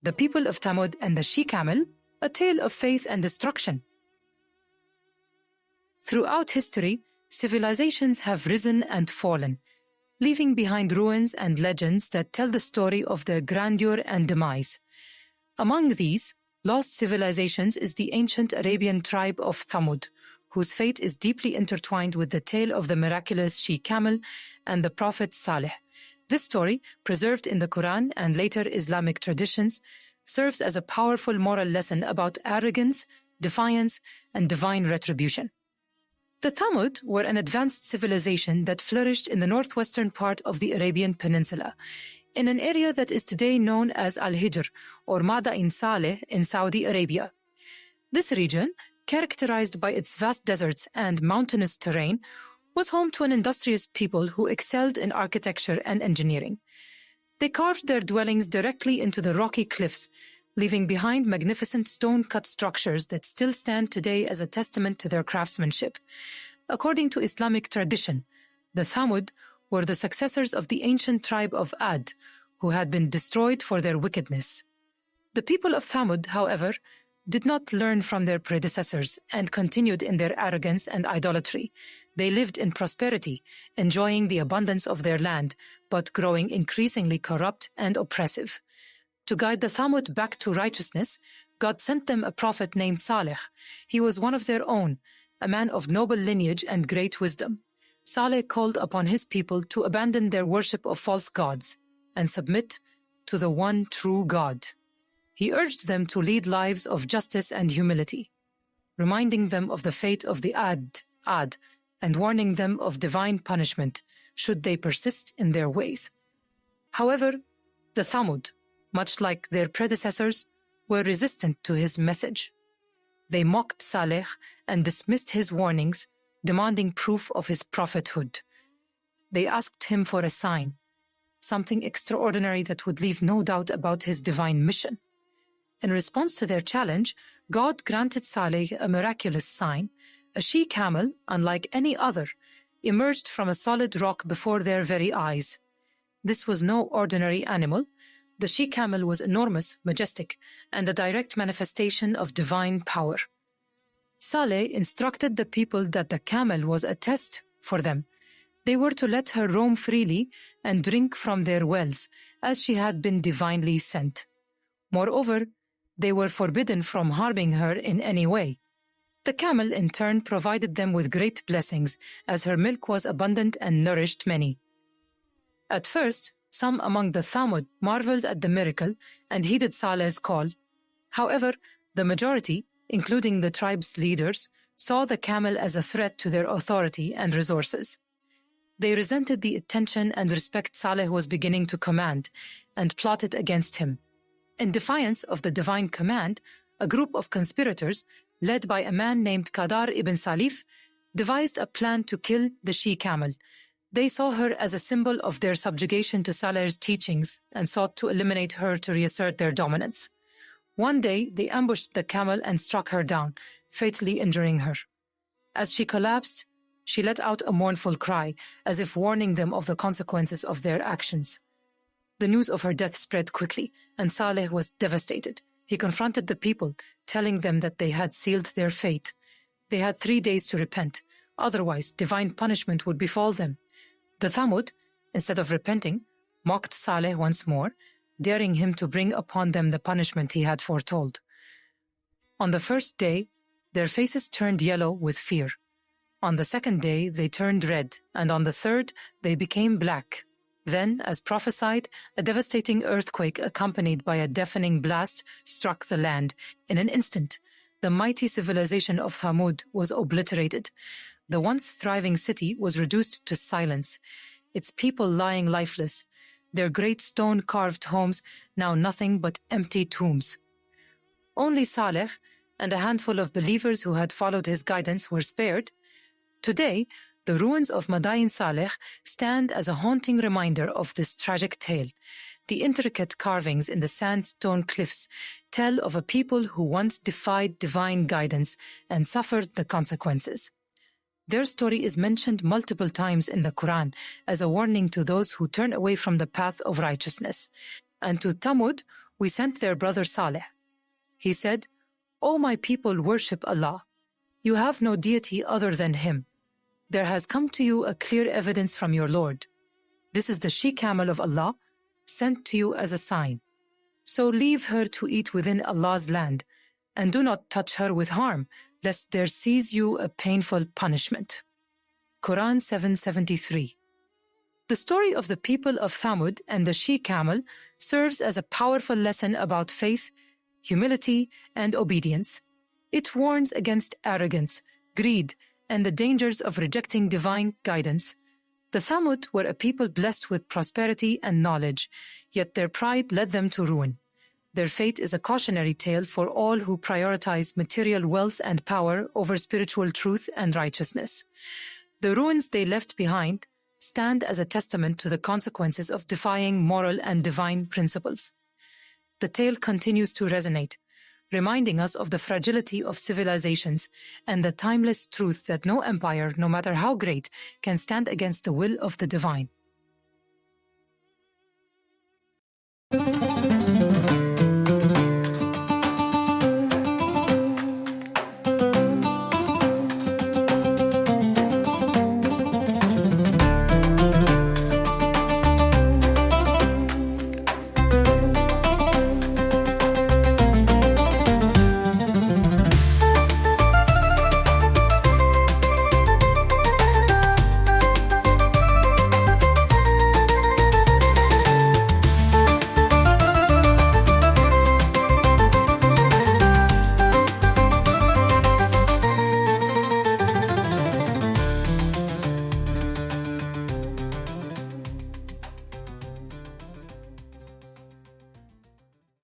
The people of Thamud and the she-camel, a tale of faith and destruction. Throughout history, civilizations have risen and fallen, leaving behind ruins and legends that tell the story of their grandeur and demise. Among these lost civilizations is the ancient Arabian tribe of Thamud, whose fate is deeply intertwined with the tale of the miraculous she-camel and the prophet Saleh. This story, preserved in the Quran and later Islamic traditions, serves as a powerful moral lesson about arrogance, defiance, and divine retribution. The Thamud were an advanced civilization that flourished in the northwestern part of the Arabian Peninsula, in an area that is today known as Al-Hijr or Madain Saleh in Saudi Arabia. This region, characterized by its vast deserts and mountainous terrain, was home to an industrious people who excelled in architecture and engineering. They carved their dwellings directly into the rocky cliffs, leaving behind magnificent stone-cut structures that still stand today as a testament to their craftsmanship. According to Islamic tradition, the Thamud were the successors of the ancient tribe of Ad, who had been destroyed for their wickedness. The people of Thamud, however, did not learn from their predecessors and continued in their arrogance and idolatry. They lived in prosperity, enjoying the abundance of their land, but growing increasingly corrupt and oppressive. To guide the Thamud back to righteousness, God sent them a prophet named Saleh. He was one of their own, a man of noble lineage and great wisdom. Saleh called upon his people to abandon their worship of false gods and submit to the one true God. He urged them to lead lives of justice and humility, reminding them of the fate of the Ad, and warning them of divine punishment should they persist in their ways. However, the Thamud, much like their predecessors, were resistant to his message. They mocked Saleh and dismissed his warnings, demanding proof of his prophethood. They asked him for a sign, something extraordinary that would leave no doubt about his divine mission. In response to their challenge, God granted Saleh a miraculous sign. A she-camel, unlike any other, emerged from a solid rock before their very eyes. This was no ordinary animal. The she-camel was enormous, majestic, and a direct manifestation of divine power. Saleh instructed the people that the camel was a test for them. They were to let her roam freely and drink from their wells, as she had been divinely sent. Moreover, they were forbidden from harming her in any way. The camel, in turn, provided them with great blessings, as her milk was abundant and nourished many. At first, some among the Thamud marveled at the miracle and heeded Saleh's call. However, the majority, including the tribe's leaders, saw the camel as a threat to their authority and resources. They resented the attention and respect Saleh was beginning to command and plotted against him. In defiance of the divine command, a group of conspirators, led by a man named Qadar ibn Salif, devised a plan to kill the she-camel. They saw her as a symbol of their subjugation to Saleh's teachings and sought to eliminate her to reassert their dominance. One day, they ambushed the camel and struck her down, fatally injuring her. As she collapsed, she let out a mournful cry, as if warning them of the consequences of their actions. The news of her death spread quickly, and Saleh was devastated. He confronted the people, telling them that they had sealed their fate. They had 3 days to repent, otherwise divine punishment would befall them. The Thamud, instead of repenting, mocked Saleh once more, daring him to bring upon them the punishment he had foretold. On the first day, their faces turned yellow with fear. On the second day, they turned red, and on the third, they became black. Then, as prophesied, a devastating earthquake accompanied by a deafening blast struck the land. In an instant, the mighty civilization of Thamud was obliterated. The once thriving city was reduced to silence, its people lying lifeless, their great stone-carved homes now nothing but empty tombs. Only Saleh and a handful of believers who had followed his guidance were spared. Today, the ruins of Madain Saleh stand as a haunting reminder of this tragic tale. The intricate carvings in the sandstone cliffs tell of a people who once defied divine guidance and suffered the consequences. Their story is mentioned multiple times in the Quran as a warning to those who turn away from the path of righteousness. And to Thamud, we sent their brother Saleh. He said, O my people, worship Allah. You have no deity other than Him. There has come to you a clear evidence from your Lord. This is the she-camel of Allah, sent to you as a sign. So leave her to eat within Allah's land, and do not touch her with harm, lest there seize you a painful punishment. Quran 7:73. The story of the people of Thamud and the she-camel serves as a powerful lesson about faith, humility, and obedience. It warns against arrogance, greed, and the dangers of rejecting divine guidance. The Thamud were a people blessed with prosperity and knowledge, yet their pride led them to ruin. Their fate is a cautionary tale for all who prioritize material wealth and power over spiritual truth and righteousness. The ruins they left behind stand as a testament to the consequences of defying moral and divine principles. The tale continues to resonate, reminding us of the fragility of civilizations and the timeless truth that no empire, no matter how great, can stand against the will of the divine.